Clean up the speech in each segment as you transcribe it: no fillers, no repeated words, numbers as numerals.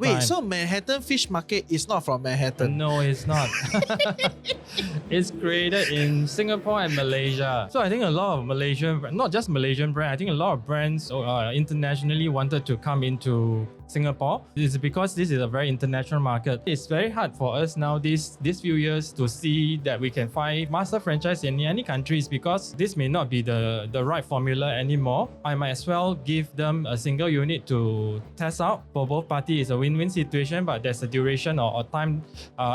Wait, so Manhattan Fish Market is not from Manhattan? No, it's not. It's created in Singapore and Malaysia. So I think a lot of Malaysian, not just Malaysian brand, I think a lot of brands internationally wanted to come into Singapore. It's because this is a very international market. It's very hard for us now these few years to see that we can find master franchise in any countries because this may not be the right formula anymore. I might as well give them a single unit to test out. For both parties, it's a win-win situation, but there's a duration or time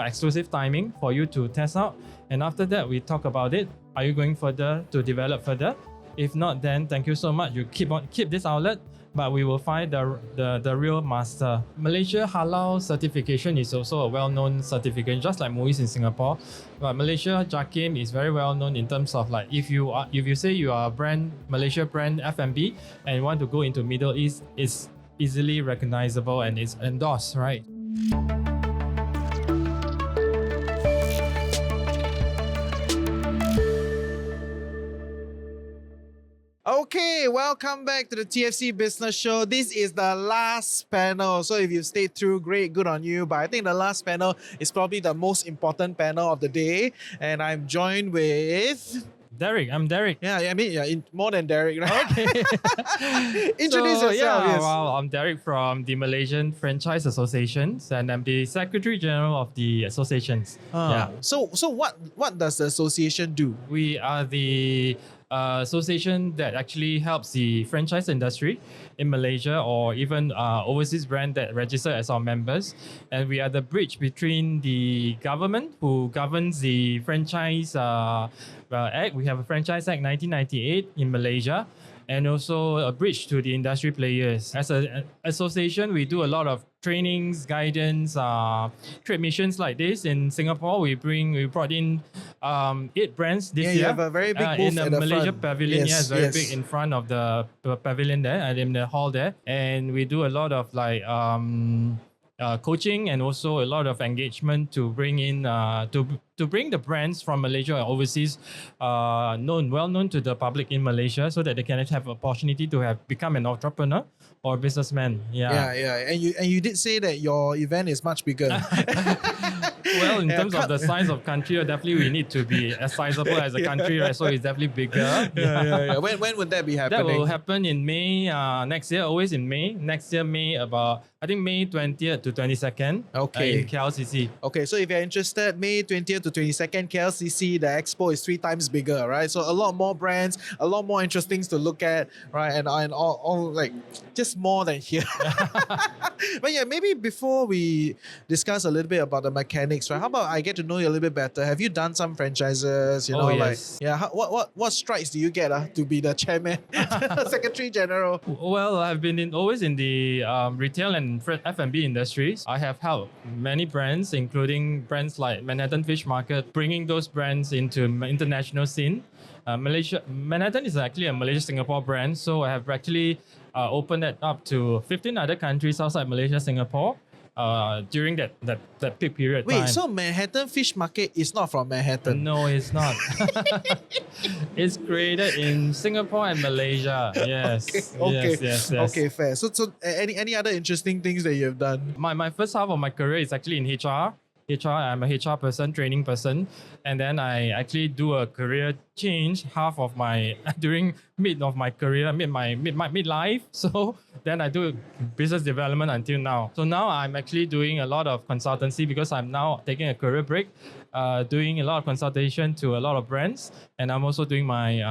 exclusive timing for you to test out. And after that, we talk about it. Are you going further to develop further? If not, then thank you so much. You keep this outlet, but we will find the real master. Malaysia Halal certification is also a well-known certification, just like MUIS in Singapore. But Malaysia JAKIM is very well-known in terms of like if you say you are a brand, Malaysia brand F&B, and you want to go into Middle East, it's easily recognizable and it's endorsed, right? Okay, welcome back to the TFC Business Show. This is the last panel. So if you stayed through, great, good on you. But I think the last panel is probably the most important panel of the day. And I'm joined with... Deric, I'm Deric. Yeah, I mean, more than Deric, right? Okay. Introduce yourself. Yes. Well, I'm Deric from the Malaysian Franchise Association, and I'm the Secretary General of the associations. So what does the association do? We are the association that actually helps the franchise industry in Malaysia or even overseas brand that register as our members. And we are the bridge between the government who governs the franchise act. We have a Franchise Act 1998 in Malaysia, and also a bridge to the industry players. As an association, we do a lot of trainings, guidance, trade missions like this. In Singapore, we brought in 8 brands this year. You have a very big booth in the Malaysia pavilion. Yes, very big in front of the pavilion there and in the hall there. And we do a lot of like coaching and also a lot of engagement to bring in to bring the brands from Malaysia or overseas well known to the public in Malaysia, so that they can have opportunity to become an entrepreneur or businessman. Yeah. And you did say that your event is much bigger. Well, in terms of the size of country, definitely we need to be as sizable as a country, right? So it's definitely bigger. When would that be happening? That will happen in May next year, always in May. Next year, May 20th to 22nd in KLCC. Okay, so if you're interested, May 20th to 22nd, KLCC, the expo is 3 times bigger, right? So a lot more brands, a lot more interesting things to look at, right? And all like just more than here. But yeah, maybe before we discuss a little bit about the mechanics, right? How about I get to know you a little bit better? Have you done some franchises? Yes. What strikes do you get to be the chairman, Secretary General? Well, I've been always in the retail and F&B industries. I have helped many brands, including brands like Manhattan Fish Market, bringing those brands into international scene. Manhattan is actually a Malaysia-Singapore brand, so I have actually opened it up to 15 other countries outside Malaysia, Singapore. During that peak period. Wait, time. so Manhattan Fish Market is not from Manhattan? No, it's not. It's created in Singapore and Malaysia. Yes. Okay. Yes. Okay, fair. So any other interesting things that you've done? My first half of my career is actually in HR. I'm a HR person, training person, and then I actually do a career change during mid of my career, midlife. So then I do business development until now. So now I'm actually doing a lot of consultancy because I'm now taking a career break, doing a lot of consultation to a lot of brands, and I'm also doing my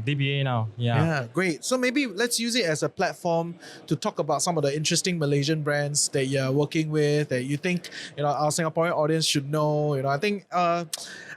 DBA now. Yeah, great. So maybe let's use it as a platform to talk about some of the interesting Malaysian brands that you're working with that you think our Singaporean audience should know. I think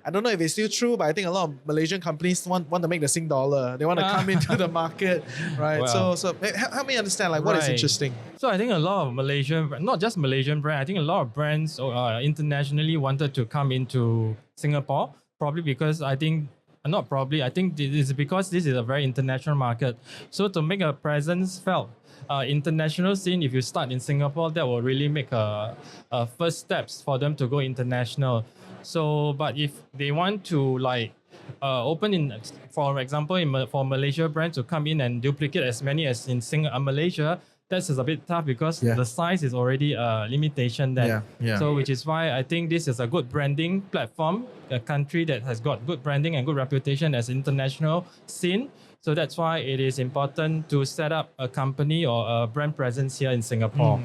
I don't know if it's still true, but I think a lot of Malaysian companies want to make the Sing dollar. They want to come into the market, right? Well, so help me understand what is interesting. So I think a lot of Malaysian, not just Malaysian brand, I think a lot of brands internationally wanted to come into Singapore, probably because I think it's because this is a very international market. So to make a presence felt international scene, if you start in Singapore, that will really make a first steps for them to go international. So, but if they want to open for example, for Malaysia brand to come in and duplicate as many as in Malaysia, that's a bit tough because Yeah. the size is already a limitation there. Yeah, yeah. So which is why I think this is a good branding platform, a country that has got good branding and good reputation as international scene. So that's why it is important to set up a company or a brand presence here in Singapore.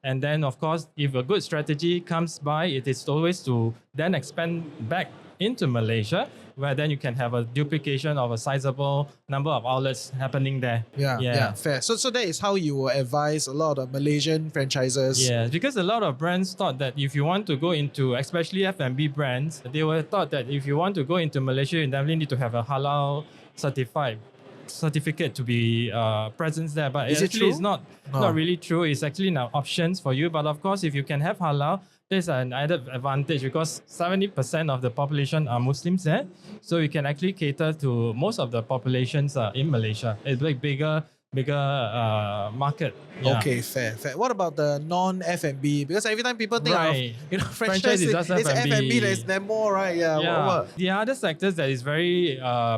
And then, of course, if a good strategy comes by, it is always to then expand back into Malaysia, where then you can have a duplication of a sizable number of outlets happening there. Yeah, fair. So that is how you will advise a lot of Malaysian franchises. Yeah, because a lot of brands thought that if you want to go into, especially F&B brands, they were thought that if you want to go into Malaysia, you definitely need to have a halal certificate to be present there. But Is it actually true? it's not really true. It's actually now options for you. But of course, if you can have halal, there's an added advantage because 70% of the population are Muslims there. So you can actually cater to most of the populations in Malaysia. It's like bigger market. Yeah. Okay, fair. What about the non-F&B? Because every time people think Right. of Franchise is just it's F&B. F&B. There's more, right? Yeah. What? The other sectors that is very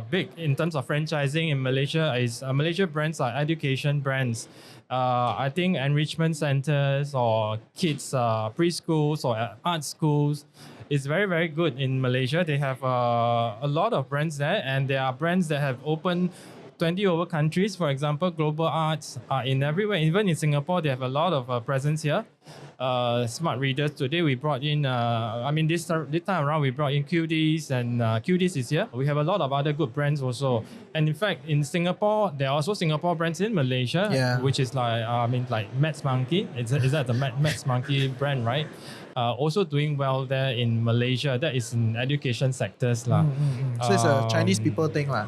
big in terms of franchising in Malaysia is Malaysia brands are education brands. I think enrichment centers or kids preschools or art schools is very, very good in Malaysia. They have a lot of brands there, and there are brands that have opened 20 over countries. For example, Global Arts are in everywhere. Even in Singapore, they have a lot of presence here. Smart Readers. Today we brought in, this time around we brought in QDs, and QDs is here. We have a lot of other good brands also. And in fact, in Singapore, there are also Singapore brands in Malaysia, which is like Matt's Monkey. Is that the Matt's Monkey brand, right? Also doing well there in Malaysia. That is in education sectors. So it's a Chinese people thing lah.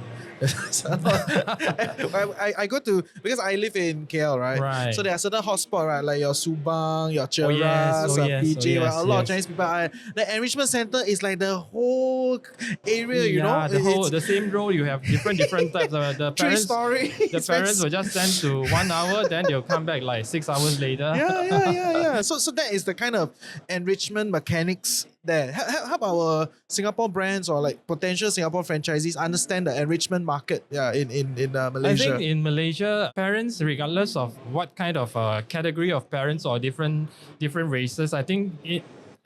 I go to, because I live in KL, right? Right. So there are certain hotspots, right? Like your Subang, your Cheras, PJ, right? A lot of Chinese people. The enrichment center is like the whole area, you know? The same row, you have different types. The parents, story. The parents will just send to 1 hour, then they'll come back like 6 hours later. Yeah. So that is the kind of enrichment mechanics there. Help our Singapore brands or like potential Singapore franchisees understand the enrichment market in Malaysia. I think in Malaysia, parents, regardless of what kind of category of parents or different races, I think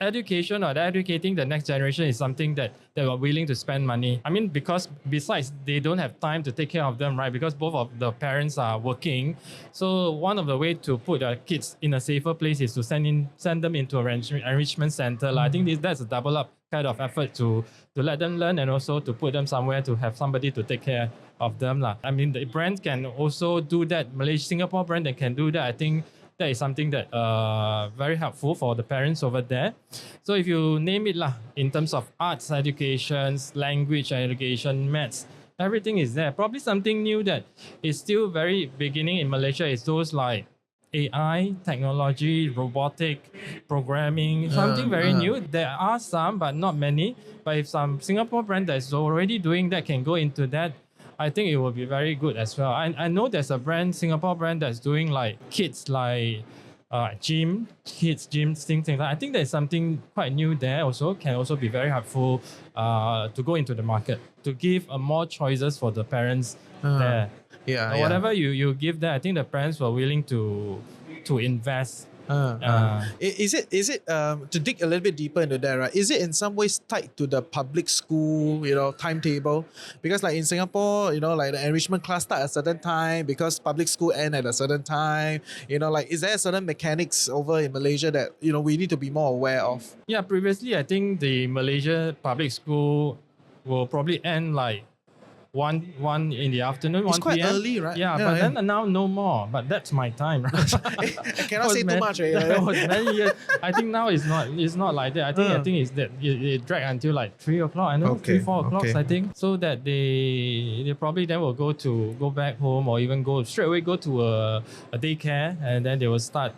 education or educating the next generation is something that they are willing to spend money. I mean, because besides they don't have time to take care of them, right? Because both of the parents are working. So one of the way to put their kids in a safer place is to send them into an enrichment center. I think that's a double up kind of effort to let them learn and also to put them somewhere to have somebody to take care of them. I mean, the brands can also do that. Singapore brand that can do that. I think that is something that very helpful for the parents over there. So if you name it in terms of arts education, language education, maths, everything is there. Probably something new that is still very beginning in Malaysia is those like AI, technology, robotic, programming, something very new. There are some, but not many. But if some Singapore brand that is already doing that can go into that, I think it will be very good as well. I know there's a Singapore brand that's doing like kids like kids gym, things like that. I think there's something quite new there also, can also be very helpful to go into the market, to give more choices for the parents there. Whatever you give there, I think the parents were willing to invest. Is it to dig a little bit deeper into that, right? Is it in some ways tied to the public school, timetable? Because like in Singapore, like the enrichment class start at a certain time because public school end at a certain time. Like is there a certain mechanics over in Malaysia that we need to be more aware of? Yeah, previously I think the Malaysia public school will probably end like 1 in the afternoon, It's 1 quite p.m. early, right? Then now no more. But that's my time. Right? I cannot say too much. That was many years. I think now it's not like that. I think it's that it dragged until like 3 o'clock. I know 3-4 o'clock. I think so that they probably then will go back home or even straight away go to a daycare, and then they will start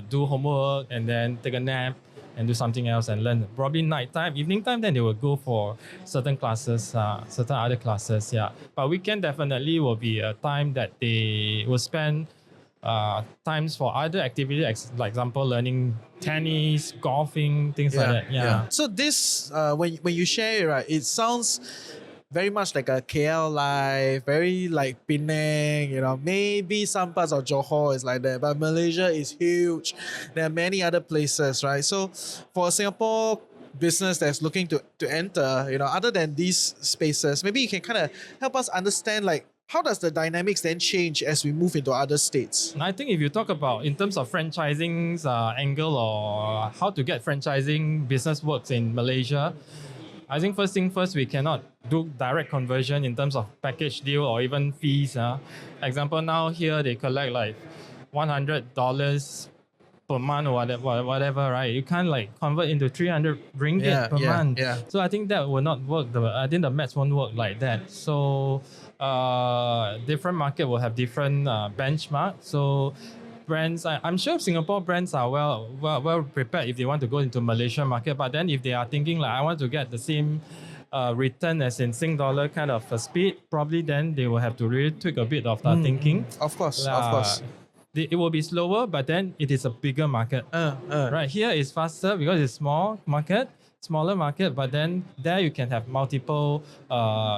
do homework and then take a nap and do something else and learn. Probably nighttime, evening time, then they will go for certain classes, certain other classes, But weekend definitely will be a time that they will spend times for other activities, like example, learning tennis, golfing, things like that. So this, when you share it, right, it sounds very much like a KL life, very like Penang, maybe some parts of Johor is like that, but Malaysia is huge. There are many other places, right? So for Singapore business that's looking to enter, other than these spaces, maybe you can kind of help us understand like how does the dynamics then change as we move into other states? I think if you talk about in terms of franchising's angle or how to get franchising business works in Malaysia, I think first thing first, we cannot do direct conversion in terms of package deal or even fees. Example, now here they collect like $100 per month or whatever, right? You can't like convert into 300 ringgit per month. Yeah. So I think that will not work. I think the maths won't work like that. So different market will have different benchmark. So brands, I'm sure Singapore brands are well prepared if they want to go into Malaysian market. But then if they are thinking like I want to get the same return as in Sing dollar kind of speed, probably then they will have to really tweak a bit of that thinking. Of course, of course. It will be slower, but then it is a bigger market. Right here is faster because it's smaller market, but then there you can have multiple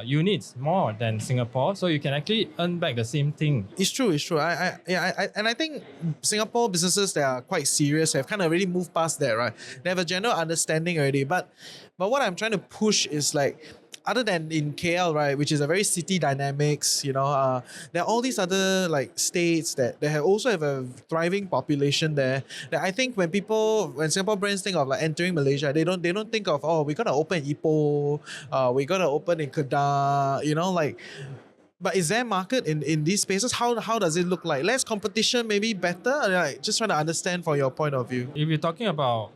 units more than Singapore, so you can actually earn back the same thing. It's true. I think Singapore businesses that are quite serious have kind of really moved past that, right? They have a general understanding already, but what I'm trying to push is like, other than in KL, right, which is a very city dynamics, there are all these other like states that also have a thriving population there. That I think when Singapore brands think of like entering Malaysia, they don't think of, oh, we're gonna open Ipoh, we're gonna open in Kedah, But is there market in these spaces? How does it look like? Less competition, maybe better? Like, just trying to understand from your point of view. If you're talking about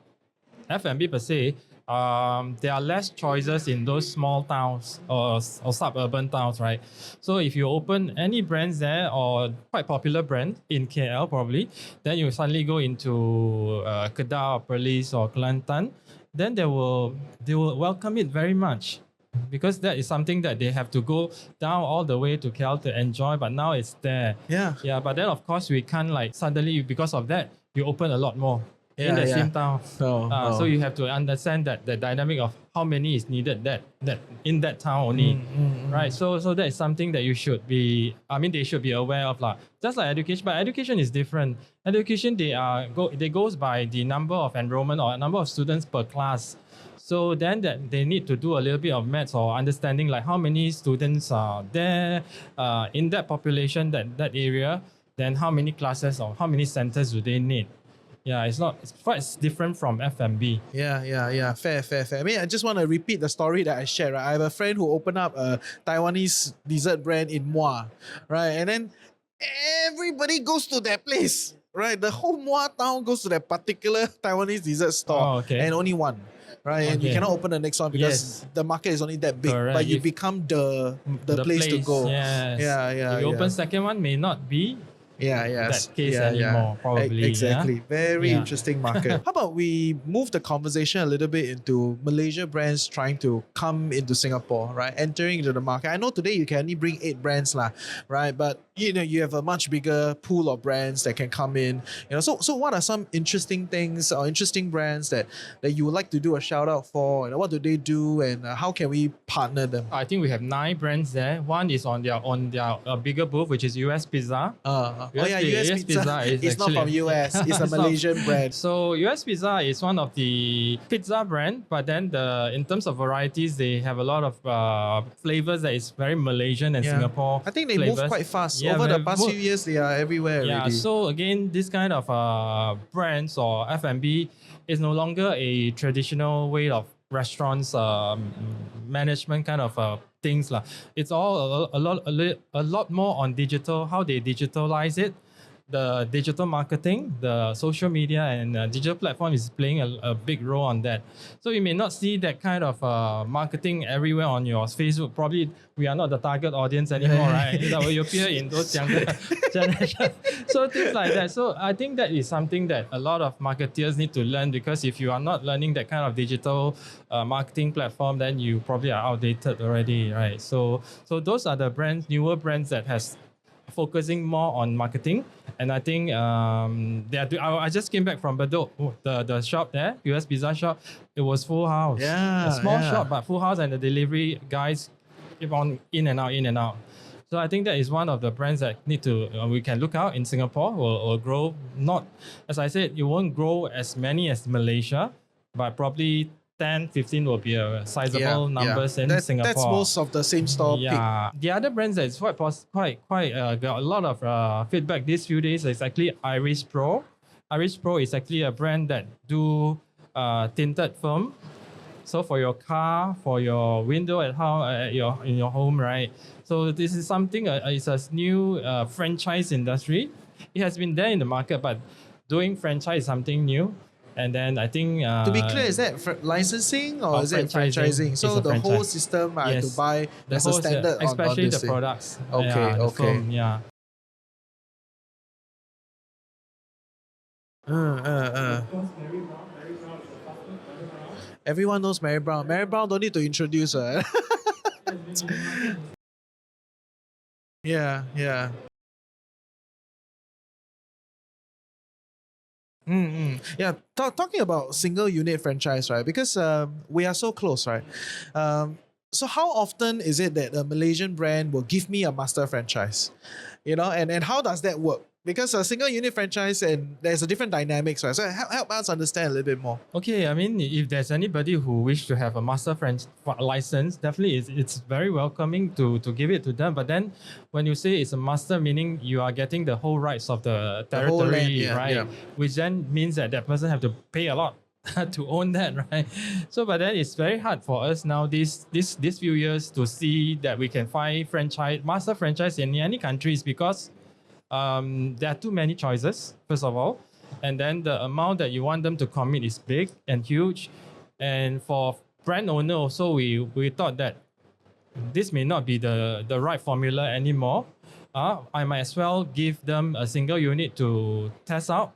F&B per se, there are less choices in those small towns or suburban towns, right? So if you open any brands there or quite popular brand in KL probably, then you suddenly go into Kedah or Perlis or Kelantan, then they will welcome it very much. Because that is something that they have to go down all the way to KL to enjoy, but now it's there. Yeah. But then of course we can't like suddenly, because of that, you open a lot more in the same town. So you have to understand that the dynamic of how many is needed that in that town only, right? So that is something that they should be aware of lah. Just like education, but education is different. Education they goes by the number of enrollment or number of students per class. So then that they need to do a little bit of maths or understanding like how many students are there in that population, that area, then how many classes or how many centers do they need. Yeah, it's quite different from F&B. Yeah. Fair. I mean, I just want to repeat the story that I shared, right? I have a friend who opened up a Taiwanese dessert brand in Muar, right? And then everybody goes to that place, right? The whole Muar town goes to that particular Taiwanese dessert store, and only one. Right, and you cannot open the next one because the market is only that big. Correct. But you become the place to go. Yes. Yeah. If you open second one, may not be that case anymore, probably. Exactly. Very interesting market. How about we move the conversation a little bit into Malaysia brands trying to come into Singapore, right? Entering into the market. I know today you can only bring 8 brands, right? But you have a much bigger pool of brands that can come in. So what are some interesting things or interesting brands that you would like to do a shout out for? What do they do, and how can we partner them? I think we have 9 brands there. One is on their bigger booth, which is US Pizza. US Pizza is it's not from US. It's a Malaysian brand. So US Pizza is one of the pizza brand, but then in terms of varieties, they have a lot of flavors that is very Malaysian and Singapore. I think they flavors. Move quite fast. Over the past few years, they are everywhere already. So again, this kind of brands or F&B is no longer a traditional way of restaurants management kind of things lah. It's all a lot more on digital, how they digitalize it. The digital marketing, the social media and digital platform is playing a big role on that. So you may not see that kind of marketing everywhere on your Facebook. Probably we are not the target audience anymore, right? That will appear in those younger generations. So things like that. So I think that is something that a lot of marketeers need to learn, because if you are not learning that kind of digital marketing platform, then you probably are outdated already, right? So those are the newer brands that has focusing more on marketing. And I think I just came back from Bedok, the shop there, US Pizza shop. It was full house. A small shop, but full house, and the delivery guys keep on in and out, in and out. So I think that is one of the brands that need to we can look out in Singapore or grow. Not, as I said, you won't grow as many as Malaysia, but probably 10, 15 will be a sizable numbers in Singapore. That's most of the same store pick. Yeah. The other brands that is quite got a lot of feedback these few days is actually Iris Pro. Iris Pro is actually a brand that do tinted film. So for your car, for your window at home, in your home, right? So this is something. It's a new franchise industry. It has been there in the market, but doing franchise is something new. And then I think to be clear, is that licensing or is it franchising? So the whole system I have to buy as a standard, especially on this the products. Okay, the okay. film, yeah. Everyone knows Mary Brown. Mary Brown don't need to introduce her. Yeah. Yeah, talking about single unit franchise, right? Because we are so close, right? So how often is it that a Malaysian brand will give me a master franchise? And how does that work? Because a single unit franchise and there's a different dynamics, right? So help us understand a little bit more. Okay, I mean, if there's anybody who wish to have a master license, definitely it's very welcoming to give it to them. But then when you say it's a master, meaning you are getting the whole rights of the territory, whole land, right? Yeah. Which then means that person have to pay a lot to own that, right? So, but then it's very hard for us now these few years to see that we can find master franchise in any countries because there are too many choices, first of all. And then the amount that you want them to commit is big and huge. And for brand owner also, we thought that this may not be the right formula anymore. I might as well give them a single unit to test out.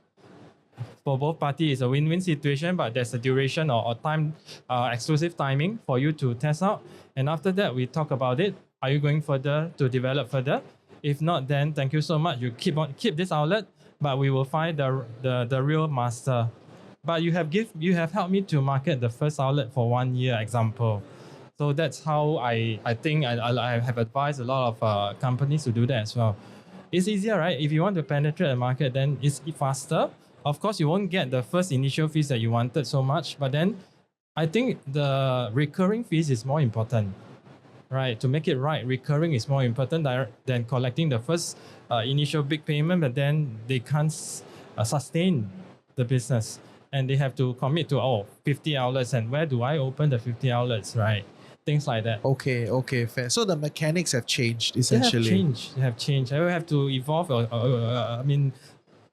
For both parties, it's a win-win situation, but there's a duration or time, exclusive timing for you to test out. And after that, we talk about it. Are you going further to develop further? If not, then thank you so much. You keep this outlet, but we will find the real master. But you have helped me to market the first outlet for 1 year, example. So that's how I think I have advised a lot of companies to do that as well. It's easier, right? If you want to penetrate the market, then it's faster. Of course, you won't get the first initial fees that you wanted so much, but then I think the recurring fees is more important. Right, to make it right, recurring is more important than collecting the first initial big payment, but then they can't sustain the business and they have to commit to 50 outlets, and where do I open the 50 outlets, right? Things like that. Okay, fair. So the mechanics have changed essentially. They have changed. I will have to evolve.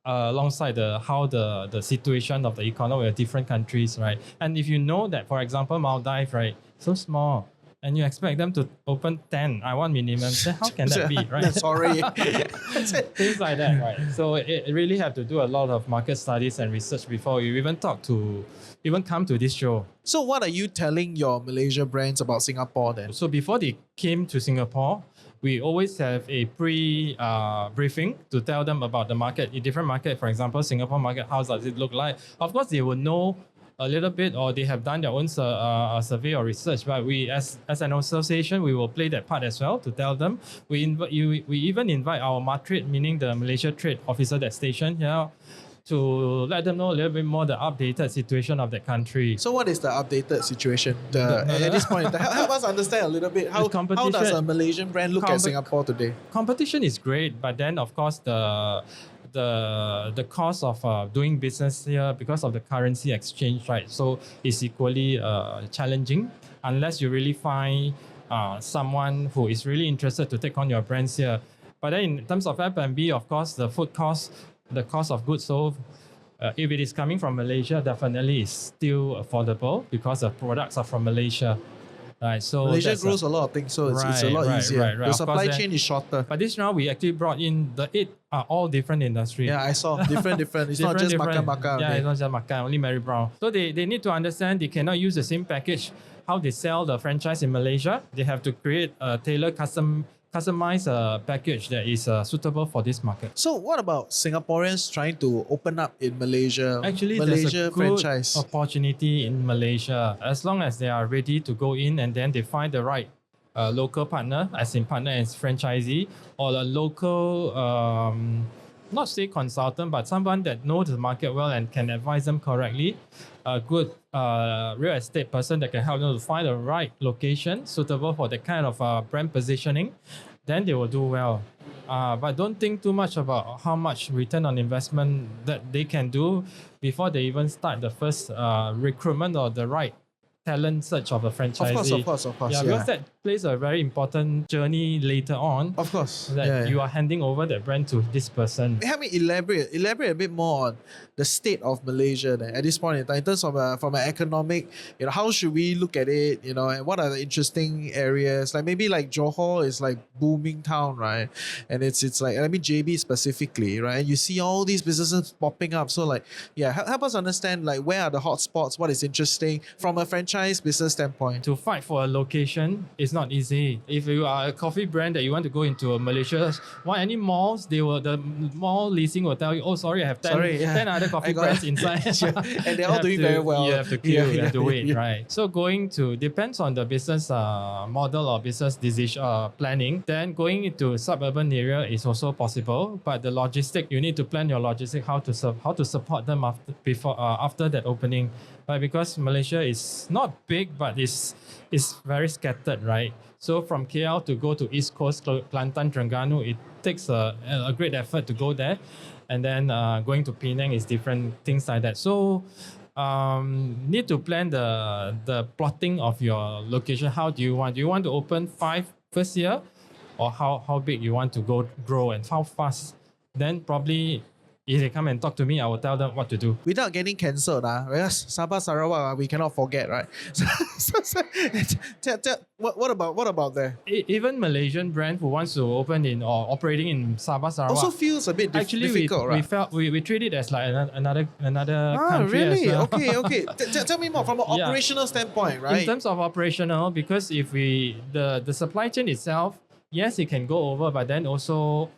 Alongside how the situation of the economy of different countries, right? And if you know that, for example, Maldives, right, so small. And you expect them to open 10, I want minimum. Then how can that be, right? Sorry. Things like that, right? So it really have to do a lot of market studies and research before you even come to this show. So what are you telling your Malaysia brands about Singapore then? So before they came to Singapore, we always have a briefing to tell them about the market, a different market. For example, Singapore market, how does it look like? Of course, they will know a little bit, or they have done their own survey or research, but we as an association, we will play that part as well to tell them. We even invite our MATRID, meaning the Malaysia Trade Officer that's stationed here, to let them know a little bit more the updated situation of the country. So what is the updated situation at this point? Help us understand a little bit. How does a Malaysian brand look at Singapore today? Competition is great, but then of course the cost of doing business here because of the currency exchange, right? So it's equally challenging unless you really find someone who is really interested to take on your brands here. But then in terms of F&B, of course, the food cost, the cost of goods sold, if it is coming from Malaysia, definitely is still affordable because the products are from Malaysia. Right, so Malaysia grows a lot of things, so it's a lot easier. Right. The supply chain is shorter. But this round, we actually brought in the 8 are all different industries. Yeah, I saw different. It's not just makan. Yeah, it's not just makan, only Mary Brown. So they need to understand they cannot use the same package. How they sell the franchise in Malaysia, they have to create a tailored customize a package that is suitable for this market. So what about Singaporeans trying to open up in Malaysia? Actually, Malaysia there's a franchise good opportunity in Malaysia as long as they are ready to go in and then they find the right a local partner, as in partner as franchisee, or a local, not say consultant, but someone that knows the market well and can advise them correctly. A good real estate person that can help them to find the right location suitable for that kind of brand positioning, then they will do well. But don't think too much about how much return on investment that they can do before they even start the first recruitment or the right talent search of a franchisee. Of course. Yeah, because that plays a very important journey later on. Of course. That you are handing over that brand to this person. Help me elaborate a bit more on the state of Malaysia then, at this point in time, in terms of from an economic, how should we look at it, and what are the interesting areas? Like maybe like Johor is like booming town, right? And it's like, I mean JB specifically, right? And you see all these businesses popping up. So like, help us understand like where are the hot spots, what is interesting from a franchise business standpoint. To fight for a location is not easy. If you are a coffee brand that you want to go into Malaysia, any malls, the mall leasing will tell you, oh sorry, I have 10 other coffee brands inside. And they're all doing very well. You have to queue, you have to wait, right? So depends on the business model or business decision planning. Then going into suburban area is also possible, but the logistic, you need to plan your logistic, how to support them after that opening. But because Malaysia is not big, but it's very scattered, right? So from KL to go to East Coast, Kelantan, Terengganu, it takes a great effort to go there. And then going to Penang is different, things like that. So need to plan the plotting of your location. How do you want? Do you want to open 5 first year? Or how big you want to grow and how fast? Then probably if they come and talk to me, I will tell them what to do. Without getting cancelled, because Sabah, Sarawak, we cannot forget, right? What about there? Even Malaysian brand who wants to open in or operating in Sabah, Sarawak also feels a bit difficult, right? We treat it as like another country. Really? As well. Okay. Tell me more from an operational standpoint, right? In terms of operational, because if the supply chain itself, yes, it can go over, but then also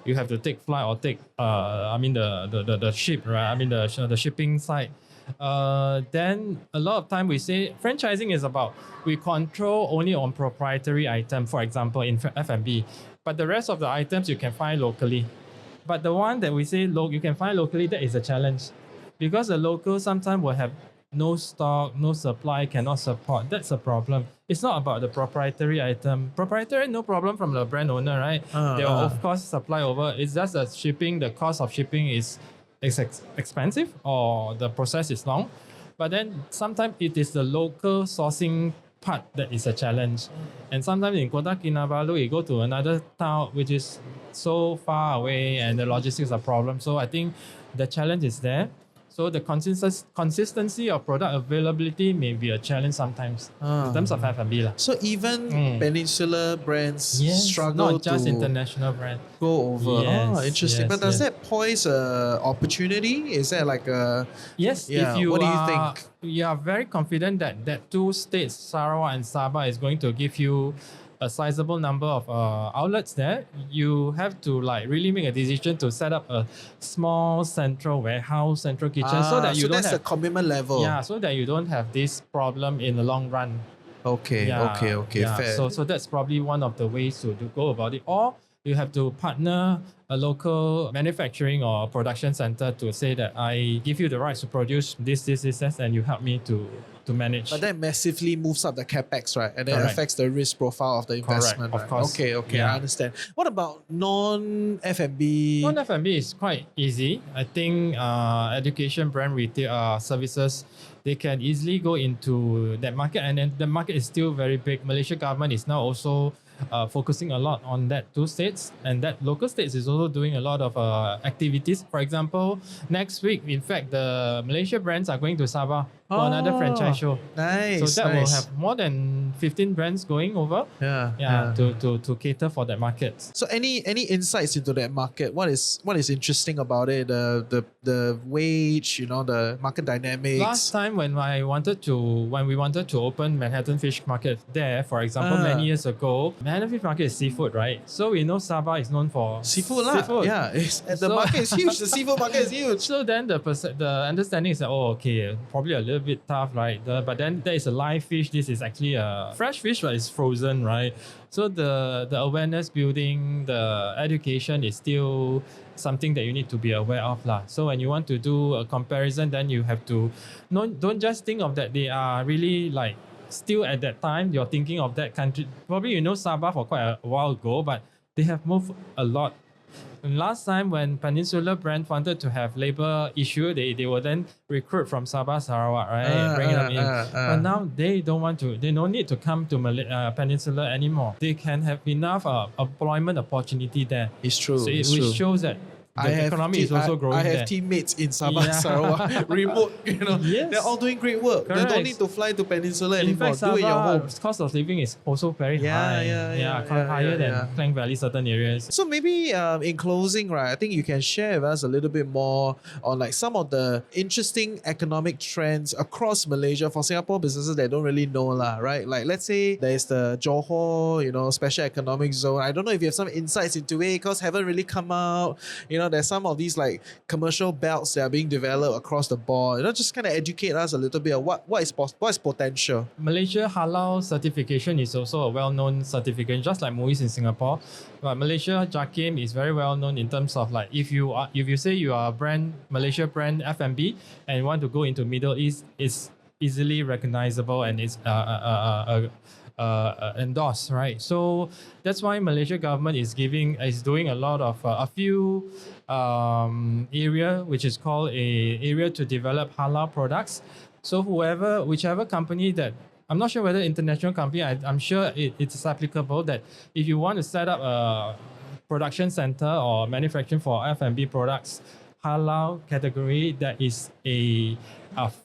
you have to take flight or take the ship, right? I mean the shipping side. Then a lot of time we say franchising is about we control only on proprietary item, for example in F&B, but the rest of the items you can find locally. But the one that we say you can find locally, that is a challenge, because the local sometimes will have no stock, no supply, cannot support. That's a problem. It's not about the proprietary item. Proprietary, no problem from the brand owner, right? They will of course supply over. It's just that the cost of shipping is expensive or the process is long. But then sometimes it is the local sourcing part that is a challenge. And sometimes in Kota Kinabalu, you go to another town which is so far away and the logistics are a problem. So I think the challenge is there. So the consistency of product availability may be a challenge sometimes in terms of F&B. So even peninsular brands struggle not just to international brand. Go over. Yes, interesting. But does that pose an opportunity? Is that like a... Yes, what do you think? You are very confident that 2 states, Sarawak and Sabah, is going to give you a sizable number of outlets there, you have to like really make a decision to set up a small central warehouse, central kitchen, so that you don't that's have the commitment level. Yeah, so that you don't have this problem in the long run. Okay, fair. So that's probably one of the ways to go about it. Or you have to partner a local manufacturing or production center to say that I give you the rights to produce this, and you help me to manage. But that massively moves up the capex, right? And then affects the risk profile of the investment. Correct, of course. Okay, I understand. What about non-F&B? Non-F&B is quite easy. I think education, brand retail services, they can easily go into that market, and then the market is still very big. Malaysia government is now also focusing a lot on that 2 states, and that local states is also doing a lot of activities. For example, next week, in fact, the Malaysia brands are going to Sabah for another franchise show. Nice. So that will have more than 15 brands going over. To cater for that market. So any insights into that market? What is interesting about it? The wage, the market dynamics. Last time when we wanted to open Manhattan Fish Market there, for example, many years ago, Manila Fish Market is seafood, right? So we know Sabah is known for Seafood lah. Seafood. Yeah, the market is huge. The seafood market is huge. So then the understanding is that, oh, okay, probably a little bit tough, right? But then there is a live fish. This is actually a fresh fish, but it's frozen, right? So the awareness building, the education is still something that you need to be aware of lah. So when you want to do a comparison, then you have to don't just think of that they are really like still at that time you're thinking of that country. Probably you know Sabah for quite a while ago, but they have moved a lot. And last time when Peninsular brand wanted to have labor issue, they will then recruit from Sabah, Sarawak, right? Bring them in. But now they don't want to. They don't need to come to Peninsula anymore. They can have enough employment opportunity there. It's true. So it's which true. shows that the economy is also growing I have there. teammates in Sabah, Yeah. Sarawak, remote. Yes. They're all doing great work. They Correct. don't need to fly to Peninsula In anymore. fact, Do it in your home. Sabah's cost of living is also very high. Quite higher than Klang Valley, certain areas. So maybe in closing, right, I think you can share with us a little bit more on like some of the interesting economic trends across Malaysia for Singapore businesses that don't really know lah, right? Like let's say there's the Johor, special economic zone. I don't know if you have some insights into it because haven't really come out. There's some of these like commercial belts that are being developed across the board. Just kind of educate us a little bit of what is potential. Malaysia Halal certification is also a well-known certification, just like MUIS in Singapore. But Malaysia JAKIM is very well known in terms of like if you say you are a brand Malaysia brand F&B and you want to go into Middle East, it's easily recognizable and it's endorsed, right? So that's why Malaysia government is doing a lot of a few area which is called a area to develop halal products. So whichever company that I'm not sure whether international company, I'm sure it's applicable that if you want to set up a production center or manufacturing for F&B products, halal category, that is a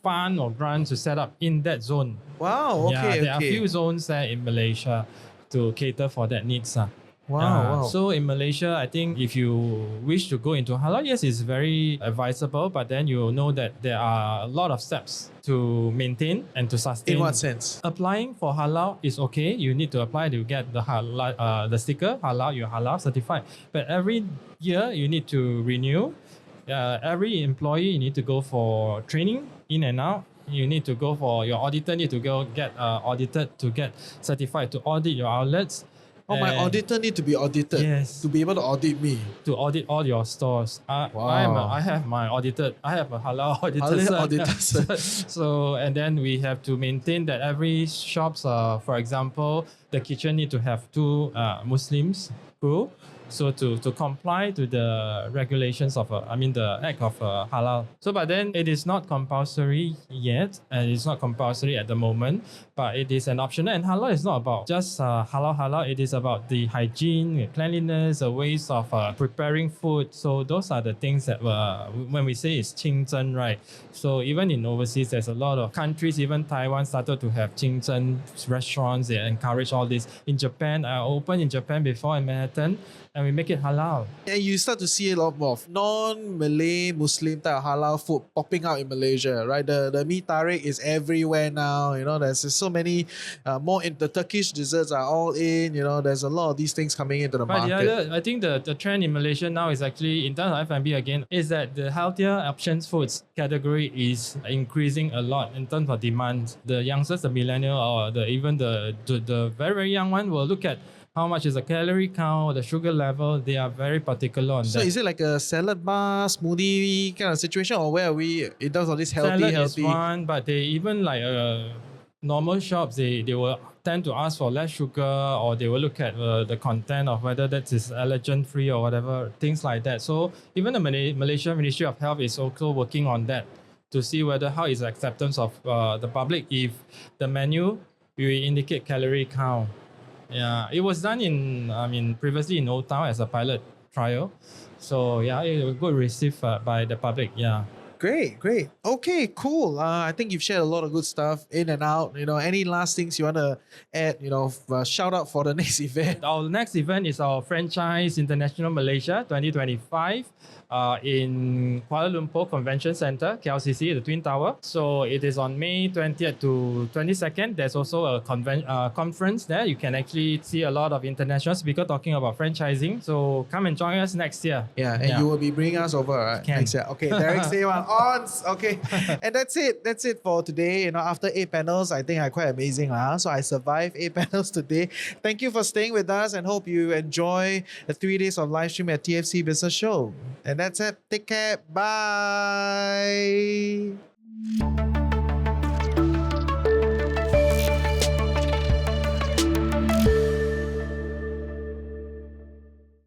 fund or grant to set up in that zone. Wow, okay, there are a few zones there in Malaysia to cater for that needs. Wow. So in Malaysia, I think if you wish to go into halal, yes, it's very advisable, but then you know that there are a lot of steps to maintain and to sustain. In what sense? Applying for halal is okay. You need to apply to get the halal, the sticker halal, you're halal certified. But every year you need to renew. Every employee you need to go for training in and out. You need to go for your auditor need to go get audited to get certified to audit your outlets. Oh, my auditor need to be audited. Yes. To be able to audit me. To audit all your stores. I have my audited. I have a halal auditor. Halal auditor. So and then we have to maintain that every shops. For example, the kitchen need to have 2 Muslims crew. So to comply to the regulations of the act of halal. So but then it is not compulsory yet, and it's not compulsory at the moment, but it is an optional. And halal is not about just halal. It is about the hygiene, cleanliness, the ways of preparing food. So those are the things that when we say it's 清真, right? So even in overseas, there's a lot of countries, even Taiwan started to have 清真restaurants. They encourage all this. In Japan, I opened in Japan before in Manhattan, and we make it halal. And you start to see a lot more of non-Malay Muslim type of halal food popping out in Malaysia, right? The mee tarik is everywhere now. There's so many more in the Turkish desserts are all in. There's a lot of these things coming into the market. I think the trend in Malaysia now is actually in terms of F&B again is that the healthier options foods category is increasing a lot in terms of demand. The youngsters, the millennial, or even the very very young one will look at how much is the calorie count, the sugar level. They are very particular on So that. is it like a salad bar, smoothie kind of situation, or where are we in terms of this healthy? Salad is one, but they even like normal shops, they will tend to ask for less sugar, or they will look at the content of whether that is allergen free or whatever, things like that. So even the Malaysian Ministry of Health is also working on that to see whether how is the acceptance of the public if the menu will indicate calorie count. Yeah, it was done previously in Old Town as a pilot trial. So yeah, it was good received by the public. Yeah. Great, great. Okay, cool. I think you've shared a lot of good stuff in and out. Any last things you want to add? Shout out for the next event. Our next event is our Franchise International Malaysia 2025 in Kuala Lumpur Convention Centre, KLCC, the Twin Tower. So it is on May 20th to 22nd. There's also a conference there. You can actually see a lot of international speakers talking about franchising. So come and join us next year. Yeah, and you will be bringing us over, right? Can. Next year. Okay, Deric Yeo on. Okay, and that's it. That's it for today. After 8 panels, I think I'm quite amazing. So I survived 8 panels today. Thank you for staying with us and hope you enjoy the 3 days of live stream at TFC Business Show. And that's it. Take care. Bye.